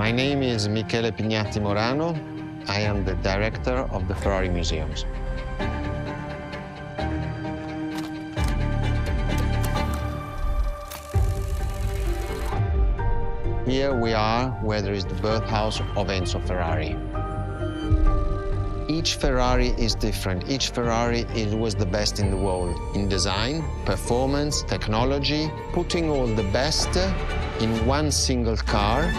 My name is Michele Pignatti Morano. I am the director of the Ferrari Museums. Here we are where there is the birthhouse of Enzo Ferrari. Each Ferrari is different. Each Ferrari was the best in the world in design, performance, technology, putting all the best in one single car.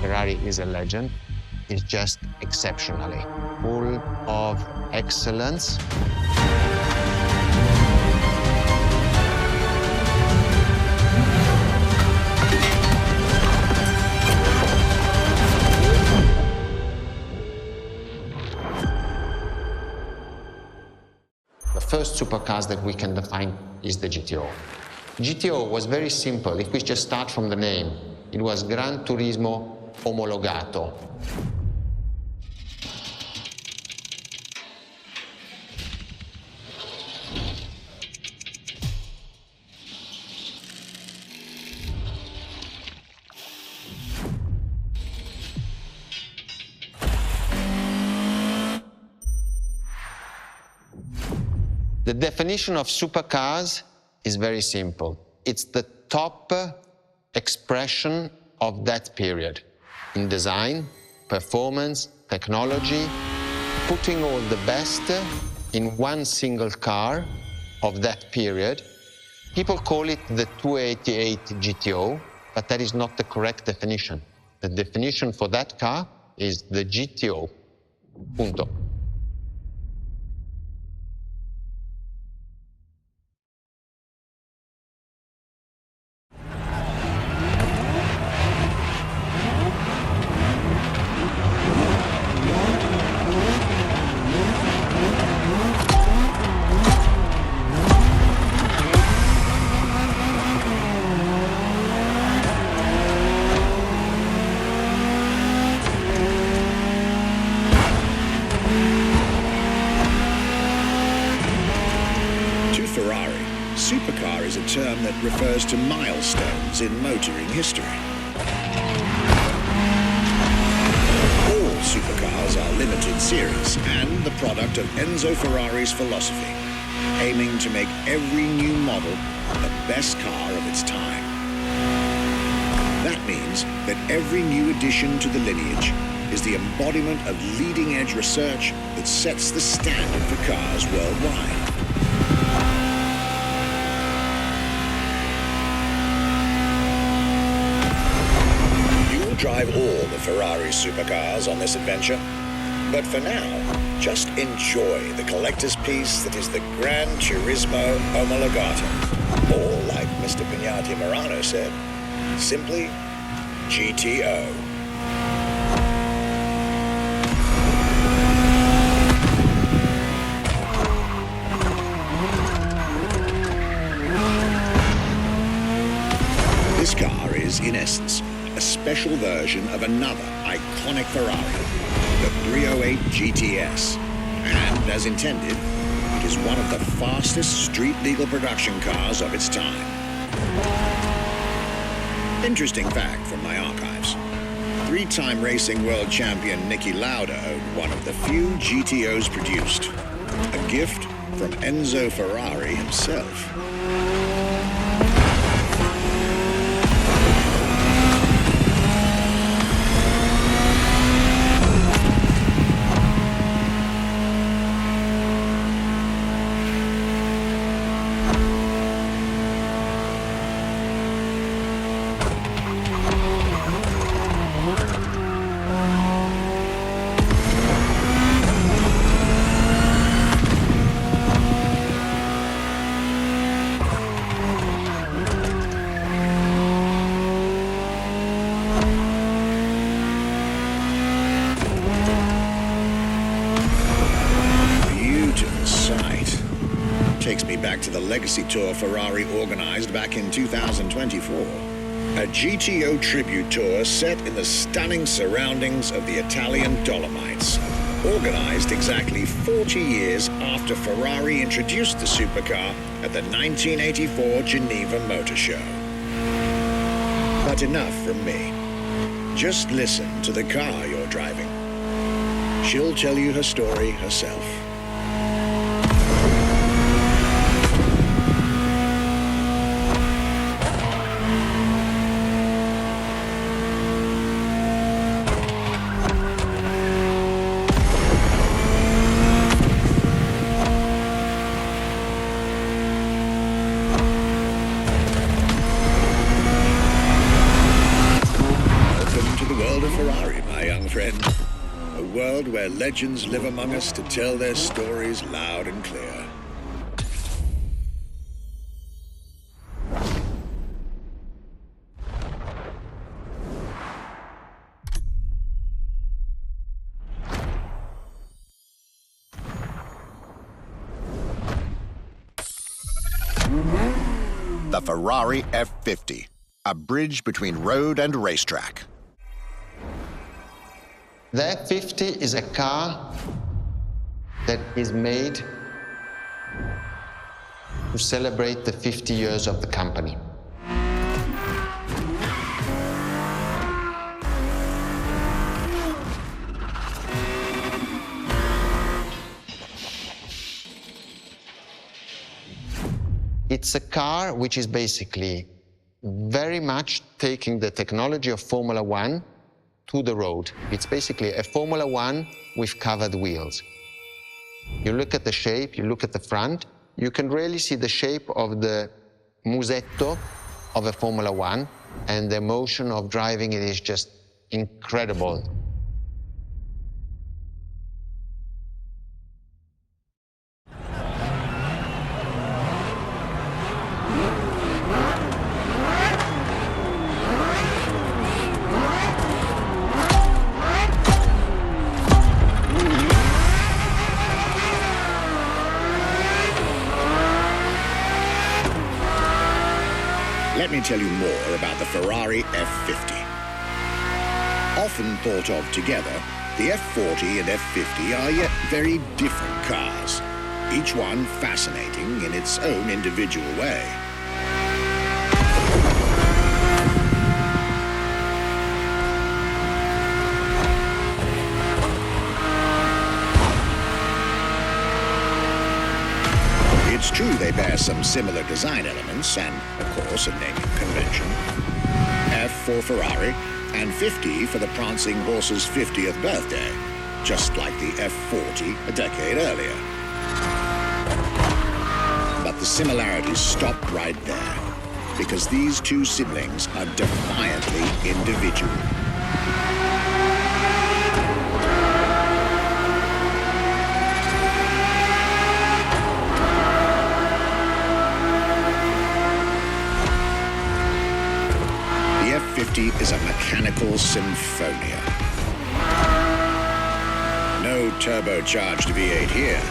Ferrari is a legend. It's just exceptionally full of excellence. The first supercars that we can define is the GTO. GTO was very simple. If we just start from the name, it was Gran Turismo Omologato. The definition of supercars is very simple. It's the top expression of that period in design, performance, technology, putting all the best in one single car of that period. People call it the 288 GTO, but that is not the correct definition. The definition for that car is the GTO. Punto. Supercar is a term that refers to milestones in motoring history. All supercars are limited series and the product of Enzo Ferrari's philosophy, aiming to make every new model the best car of its time. That means that every new addition to the lineage is the embodiment of leading-edge research that sets the standard for cars worldwide. Drive all the Ferrari supercars on this adventure. But for now, just enjoy the collector's piece that is the Gran Turismo Omologato. Or, like Mr. Pignatti Morano said, simply GTO. This car is, in essence, a special version of another iconic Ferrari, the 308 GTS. And as intended, it is one of the fastest street-legal production cars of its time. Interesting fact from my archives. Three-time racing world champion Niki Lauda owned one of the few GTOs produced. A gift from Enzo Ferrari himself. takes me back to the Legacy Tour Ferrari organized back in 2024. A GTO tribute tour set in the stunning surroundings of the Italian Dolomites. Organized exactly 40 years after Ferrari introduced the supercar at the 1984 Geneva Motor Show. But enough from me. Just listen to the car you're driving. She'll tell you her story herself. Where legends live among us to tell their stories loud and clear. The Ferrari F50, a bridge between road and racetrack. The F50 is a car that is made to celebrate the 50 years of the company. It's a car which is basically very much taking the technology of Formula One to the road. It's basically a Formula One with covered wheels. You look at the shape, you look at the front, you can really see the shape of the musetto of a Formula One, and the motion of driving it is just incredible. Let me tell you more about the Ferrari F50. Often thought of together, the F40 and F50 are yet very different cars, each one fascinating in its own individual way. It's true they bear some similar design elements and, of course, a naming convention. F for Ferrari and 50 for the prancing horse's 50th birthday, just like the F40 a decade earlier. But the similarities stop right there, because these two siblings are defiantly individual. F50 is a mechanical symphonia. No turbocharged V8 here.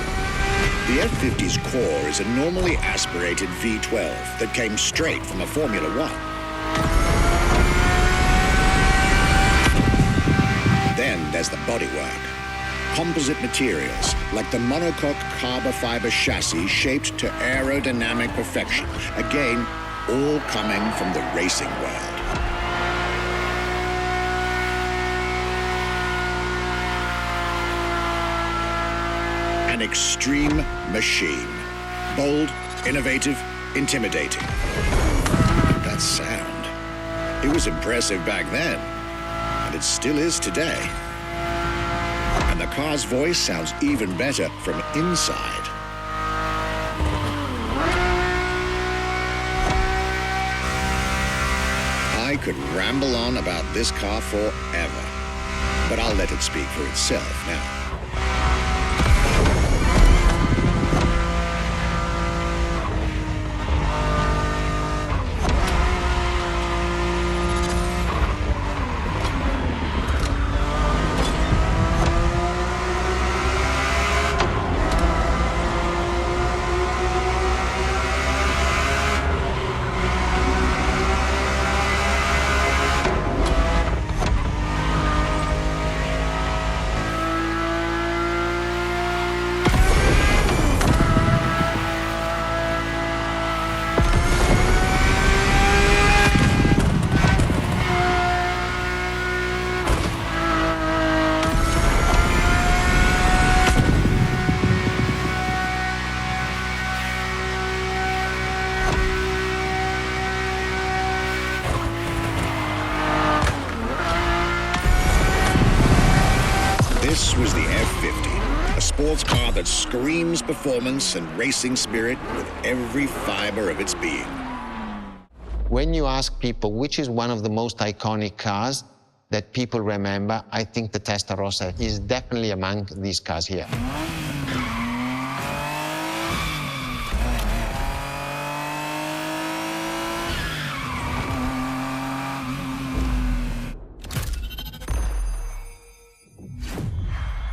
The F50's core is a normally aspirated V12 that came straight from a Formula One. Then there's the bodywork. Composite materials, like the monocoque carbon fiber chassis shaped to aerodynamic perfection. Again, all coming from the racing world. An extreme machine. Bold, innovative, intimidating. That sound. It was impressive back then, and it still is today. And the car's voice sounds even better from inside. I could ramble on about this car forever, but I'll let it speak for itself now. that screams performance and racing spirit with every fiber of its being. When you ask people which is one of the most iconic cars that people remember, I think the Testarossa is definitely among these cars here.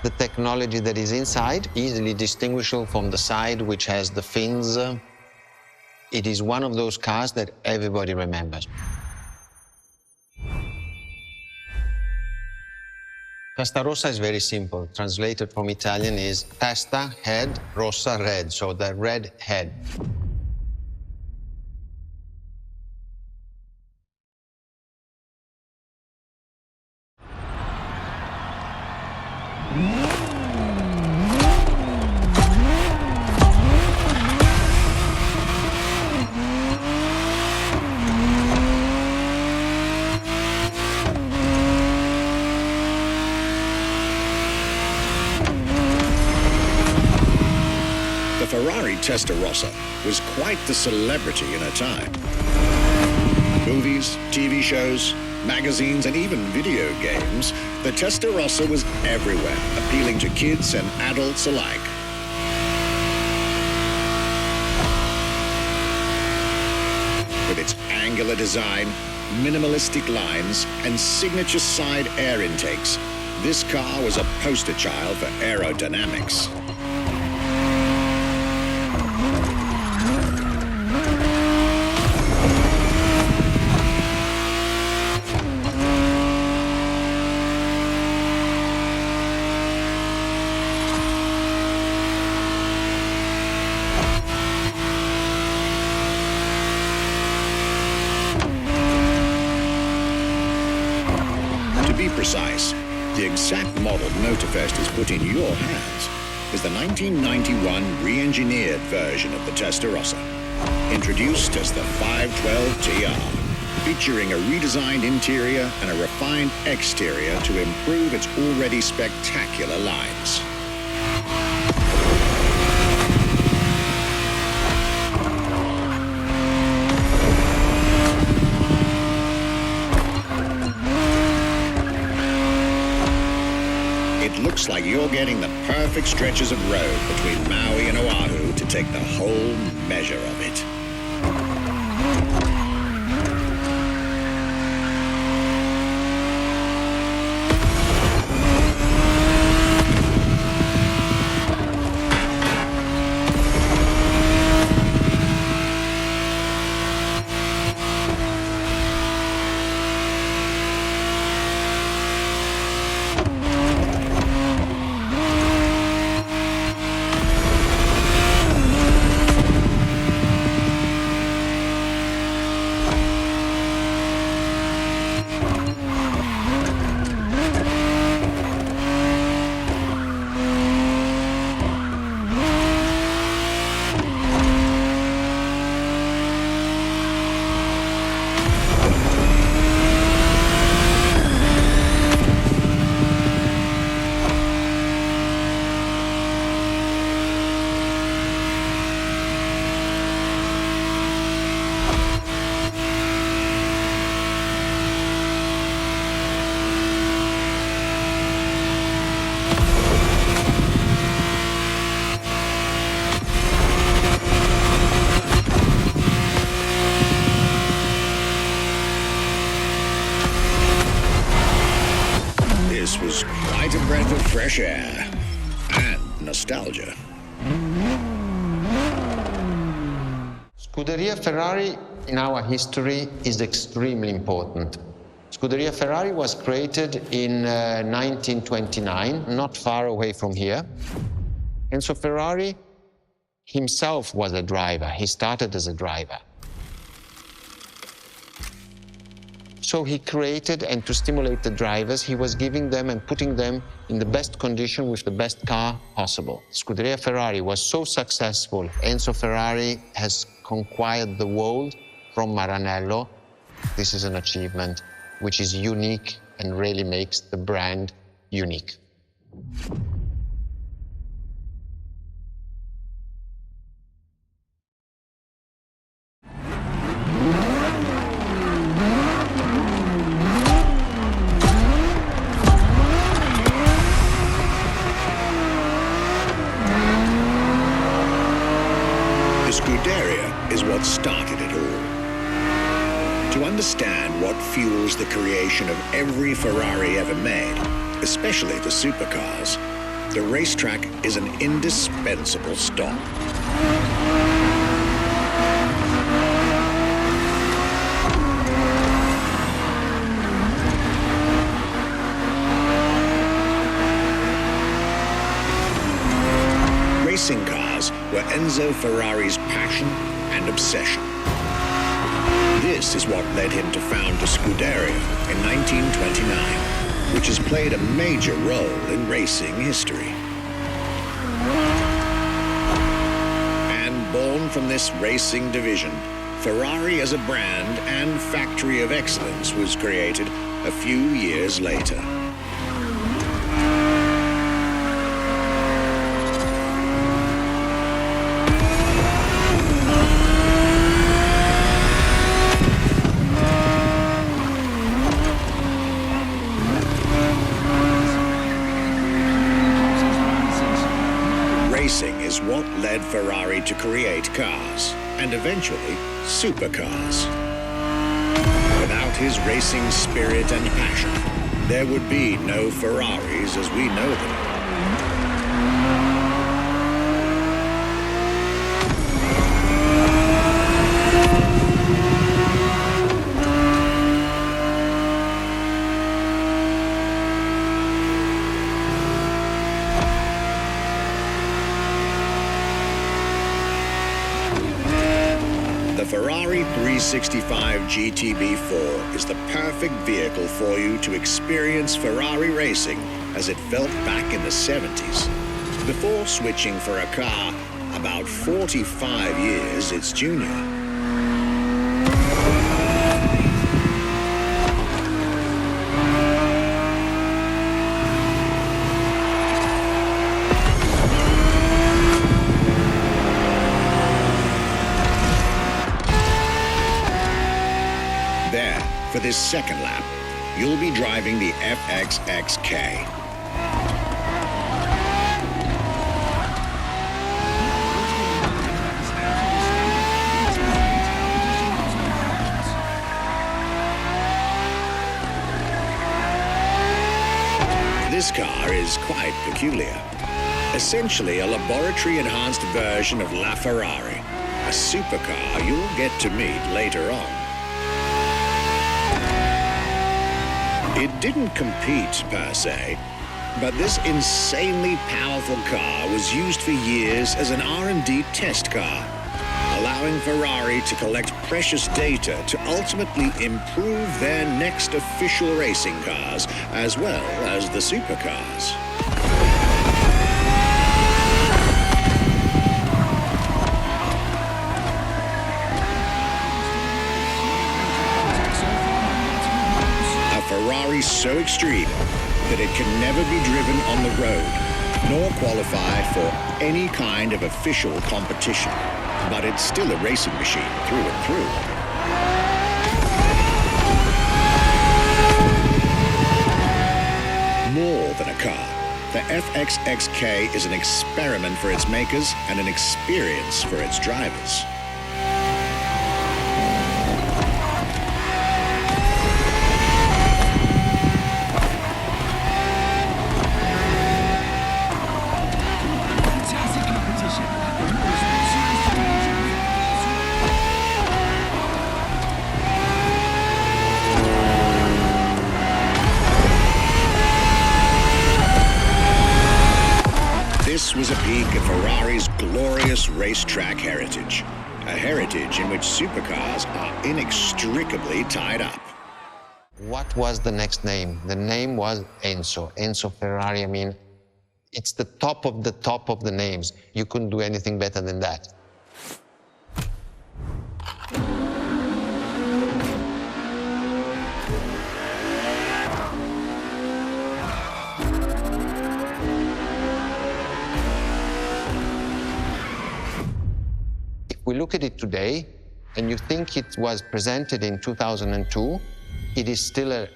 The technology that is inside, easily distinguishable from the side which has the fins. It is one of those cars that everybody remembers. Testarossa is very simple. Translated from Italian is testa, head, rossa, red, so the red head. The Ferrari Testarossa was quite the celebrity in her time. Movies, TV shows, magazines, and even video games, the Testarossa was everywhere, appealing to kids and adults alike. With its angular design, minimalistic lines, and signature side air intakes, this car was a poster child for aerodynamics. Precise, the exact model Motorfest has put in your hands is the 1991 re-engineered version of the Testarossa, introduced as the 512 TR, featuring a redesigned interior and a refined exterior to improve its already spectacular lines. It looks like you're getting the perfect stretches of road between Maui and Oahu to take the whole measure of it. This was quite a breath of fresh air and nostalgia. Scuderia Ferrari in our history is extremely important. Scuderia Ferrari was created in 1929, not far away from here. Enzo Ferrari himself was a driver. He started as a driver. So he created, and to stimulate the drivers, he was giving them and putting them in the best condition with the best car possible. Scuderia Ferrari was so successful. Enzo Ferrari has conquered the world from Maranello. This is an achievement which is unique and really makes the brand unique. Scuderia is what started it all. To understand what fuels the creation of every Ferrari ever made, especially the supercars, the racetrack is an indispensable stop. Racing cars were Enzo Ferrari's passion and obsession. This is what led him to found the Scuderia in 1929, which has played a major role in racing history. And born from this racing division, Ferrari as a brand and factory of excellence was created a few years later. Racing is what led Ferrari to create cars, and eventually supercars. Without his racing spirit and passion, there would be no Ferraris as we know them. The Ferrari 365 GTB4 is the perfect vehicle for you to experience Ferrari racing as it felt back in the 70s, before switching for a car about 45 years its junior. There, for this second lap, you'll be driving the FXXK. This car is quite peculiar. Essentially a laboratory-enhanced version of La Ferrari, a supercar you'll get to meet later on. It didn't compete, per se, but this insanely powerful car was used for years as an R&D test car, allowing Ferrari to collect precious data to ultimately improve their next official racing cars, as well as the supercars. Ferrari so extreme that it can never be driven on the road, nor qualify for any kind of official competition. But it's still a racing machine through and through. More than a car, the FXXK is an experiment for its makers and an experience for its drivers. This was a peek at Ferrari's glorious racetrack heritage, a heritage in which supercars are inextricably tied up. What was the next name? The name was Enzo. Enzo Ferrari, I mean, it's the top of the names. You couldn't do anything better than that. We look at it today, and you think it was presented in 2002, it is still a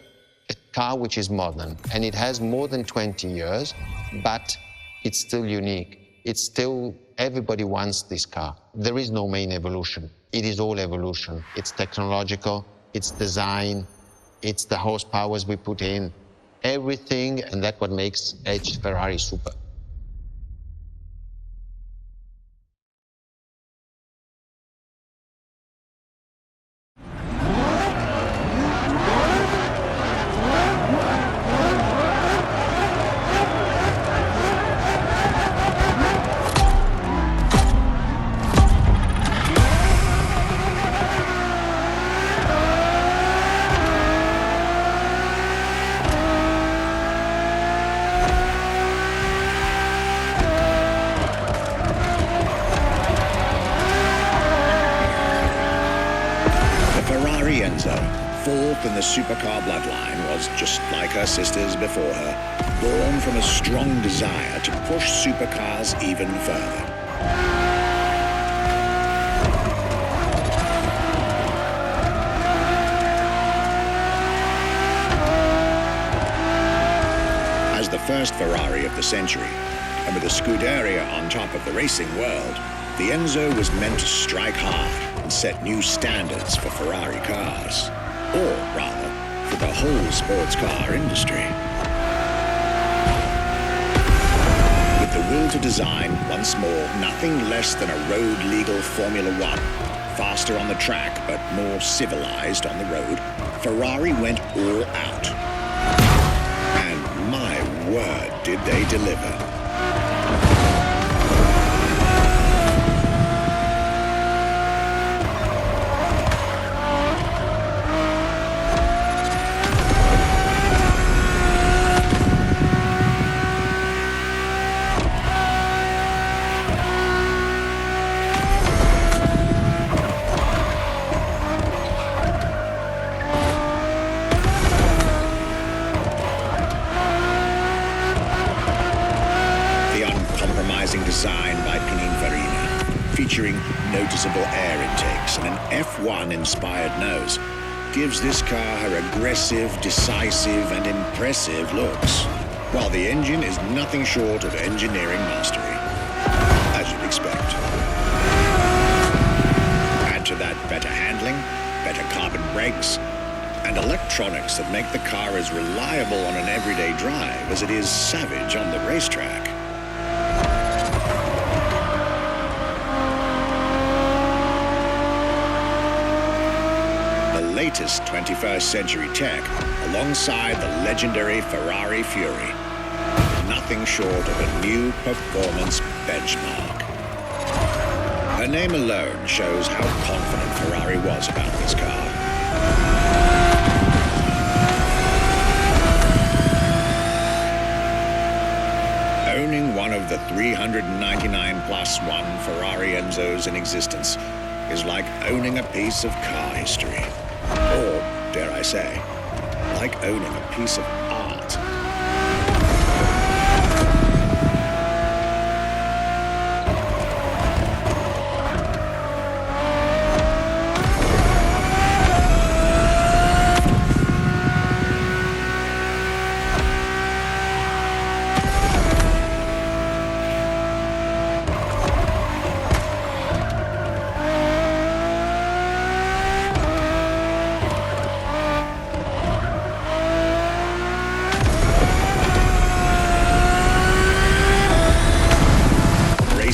car which is modern, and it has more than 20 years, but it's still unique. It's still everybody wants this car. There is no main evolution. It is all evolution. It's technological, it's design, it's the horsepowers we put in, everything, and that's what makes each Ferrari super. Enzo, fourth in the supercar bloodline, was, just like her sisters before her, born from a strong desire to push supercars even further. As the first Ferrari of the century, and with a Scuderia on top of the racing world, the Enzo was meant to strike hard and set new standards for Ferrari cars, or rather, for the whole sports car industry. With the will to design, once more, nothing less than a road-legal Formula One, faster on the track but more civilized on the road, Ferrari went all out. And my word, did they deliver. Design by Pininfarina, featuring noticeable air intakes and an F1-inspired nose, gives this car her aggressive, decisive, and impressive looks, while the engine is nothing short of engineering mastery, as you'd expect. Add to that better handling, better carbon brakes, and electronics that make the car as reliable on an everyday drive as it is savage on the racetrack. Latest 21st century tech alongside the legendary Ferrari Fury. Nothing short of a new performance benchmark. Her name alone shows how confident Ferrari was about this car. Owning one of the 399 plus one Ferrari Enzos in existence is like owning a piece of car history. Or, dare I say, like owning a piece of art.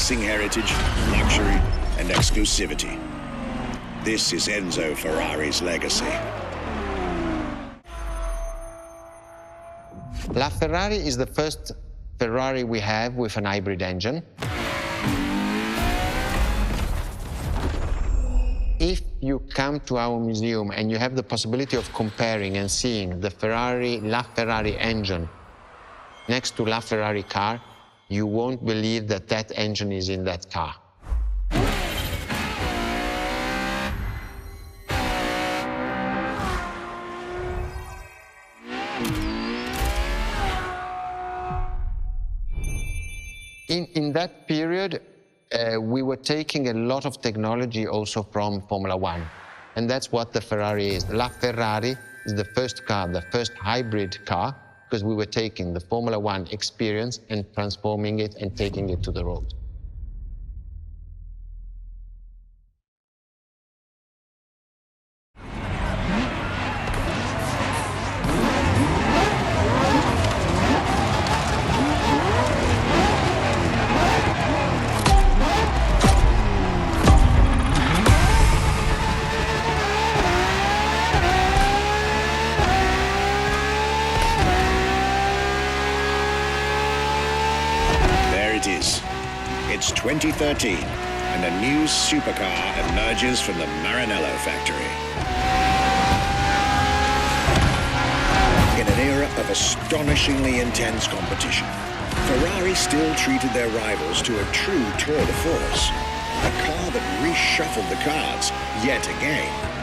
Heritage, luxury, and exclusivity. This is Enzo Ferrari's legacy. La Ferrari is the first Ferrari we have with an hybrid engine. If you come to our museum and you have the possibility of comparing and seeing the La Ferrari engine next to La Ferrari car, you won't believe that that engine is in that car. In that period, we were taking a lot of technology also from Formula One. And that's what the Ferrari is. La Ferrari is the first car, the first hybrid car, because we were taking the Formula One experience and transforming it and taking it to the road. 2013, and a new supercar emerges from the Maranello factory. In an era of astonishingly intense competition, Ferrari still treated their rivals to a true tour de force, a car that reshuffled the cards yet again.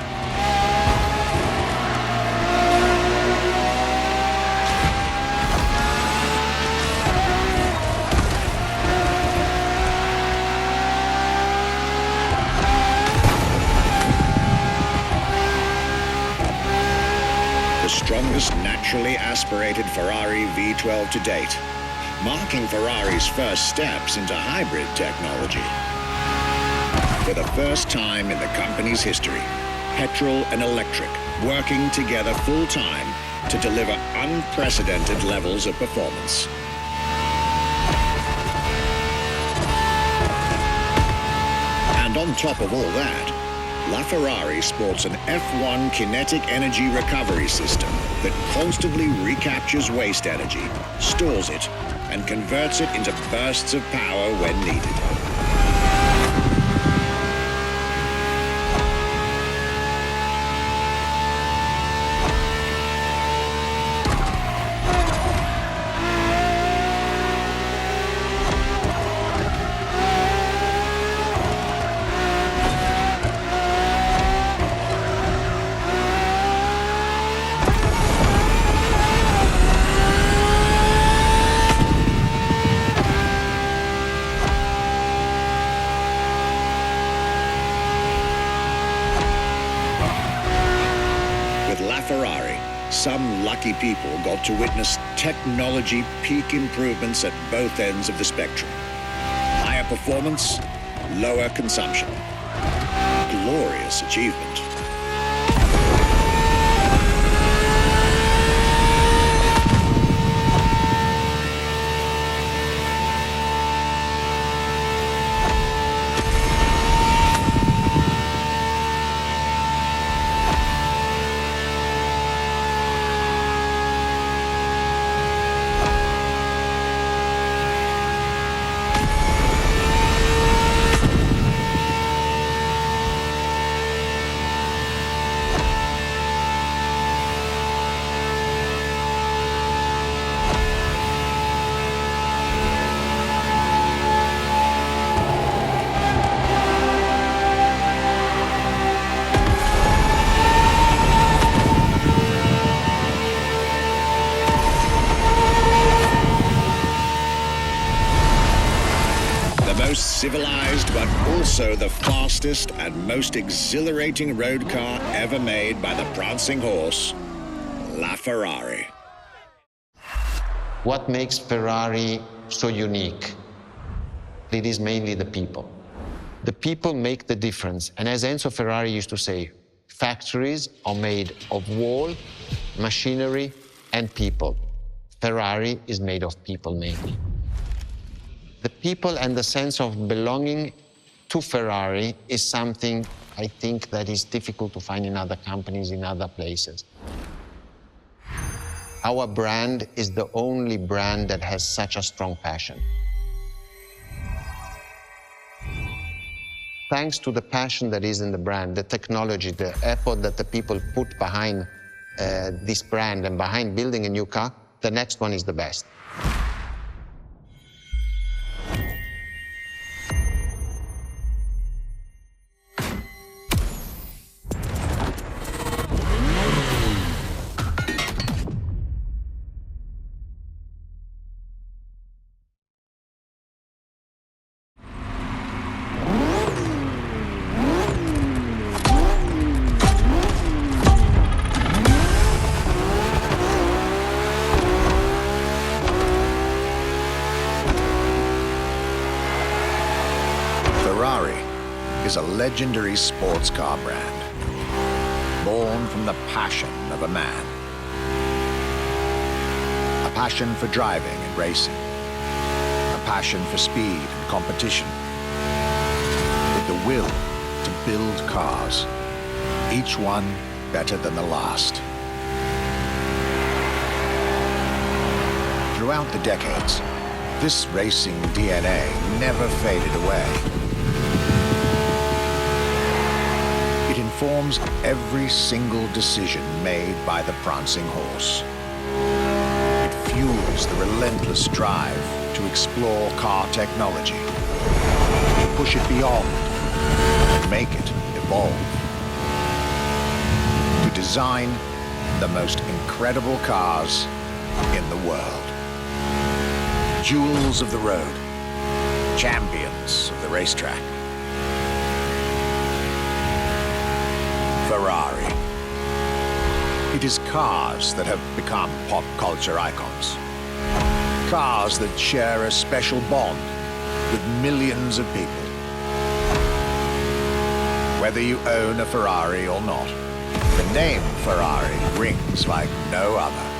The strongest naturally aspirated Ferrari V12 to date, marking Ferrari's first steps into hybrid technology. For the first time in the company's history, petrol and electric working together full-time to deliver unprecedented levels of performance. And on top of all that, LaFerrari sports an F1 kinetic energy recovery system that constantly recaptures waste energy, stores it, and converts it into bursts of power when needed. Ferrari, some lucky people got to witness technology peak improvements at both ends of the spectrum. Higher performance, lower consumption. Glorious achievement. Civilized, but also the fastest and most exhilarating road car ever made by the Prancing horse, LaFerrari. What makes Ferrari so unique? It is mainly the people. The people make the difference. And as Enzo Ferrari used to say, factories are made of wall, machinery, and people. Ferrari is made of people mainly. The people and the sense of belonging to Ferrari is something I think that is difficult to find in other companies, in other places. Our brand is the only brand that has such a strong passion. Thanks to the passion that is in the brand, the technology, the effort that the people put behind this brand and behind building a new car, the next one is the best. Ferrari is a legendary sports car brand, born from the passion of a man. A passion for driving and racing, a passion for speed and competition, with the will to build cars, each one better than the last. Throughout the decades, This racing DNA never faded away. It informs every single decision made by the prancing horse. It fuels the relentless drive to explore car technology, to push it beyond and make it evolve, to design the most incredible cars in the world. Jewels of the road, champions of the racetrack. Ferrari. It is cars that have become pop culture icons. Cars that share a special bond with millions of people. Whether you own a Ferrari or not, the name Ferrari rings like no other.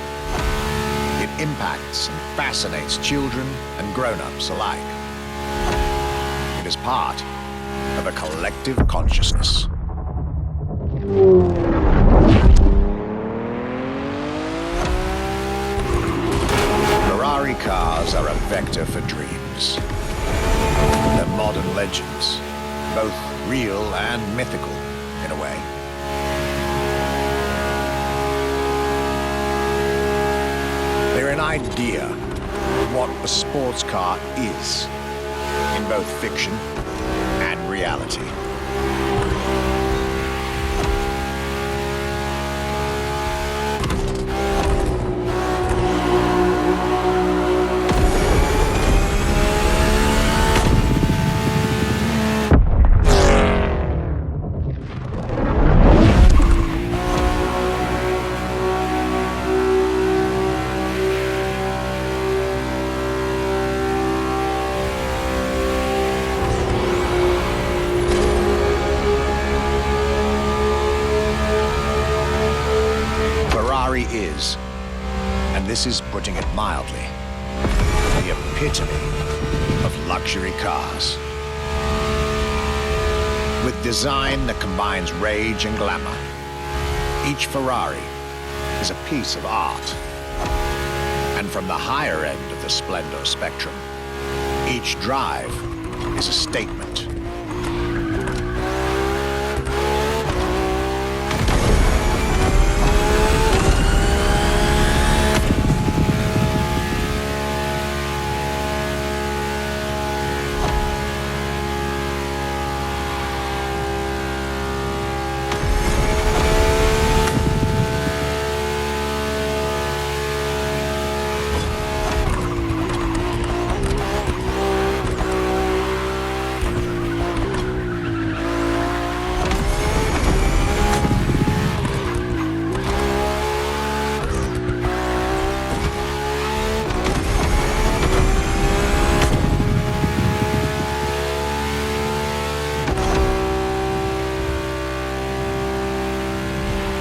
It impacts and fascinates children and grown-ups alike. It is part of a collective consciousness. Ferrari cars are a vector for dreams. They're modern legends, both real and mythical in a way. They're an idea of what a sports car is, in both fiction and reality. Is, and this is putting it mildly, the epitome of luxury cars. With design that combines rage and glamour, each Ferrari is a piece of art. And from the higher end of the splendor spectrum, each drive is a statement.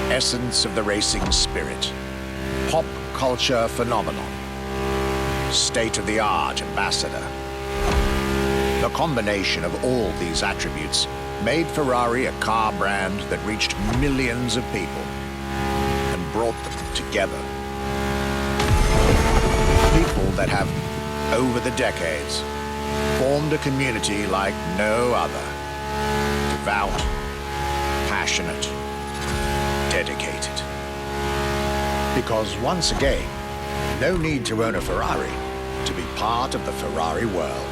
Essence of the racing spirit, pop culture phenomenon, state-of-the-art ambassador. The combination of all these attributes made Ferrari a car brand that reached millions of people and brought them together. People that have, over the decades, formed a community like no other. Devout, passionate, dedicated. Because once again, no need to own a Ferrari to be part of the Ferrari world.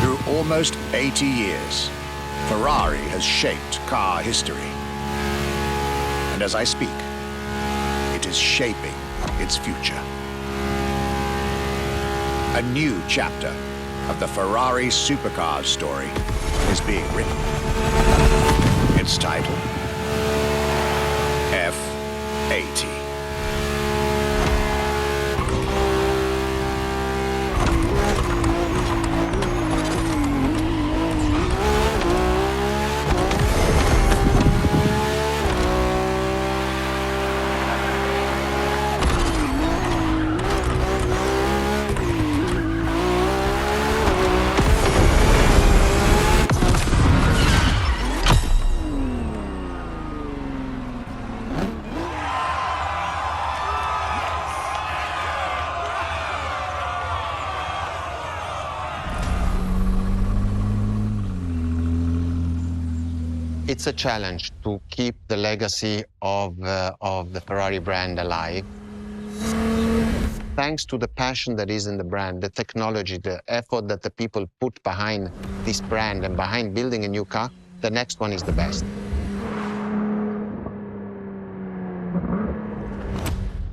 Through almost 80 years, Ferrari has shaped car history. And as I speak, it is shaping its future. A new chapter of the Ferrari Supercars story is being written. Its title, F80. It's a challenge to keep the legacy of the Ferrari brand alive. Thanks to the passion that is in the brand, the technology, the effort that the people put behind this brand and behind building a new car, the next one is the best.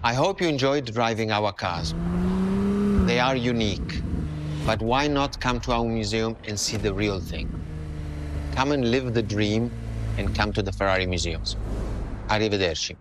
I hope you enjoyed driving our cars. They are unique, but why not come to our museum and see the real thing? Come and live the dream and come to the Ferrari museums. Arrivederci.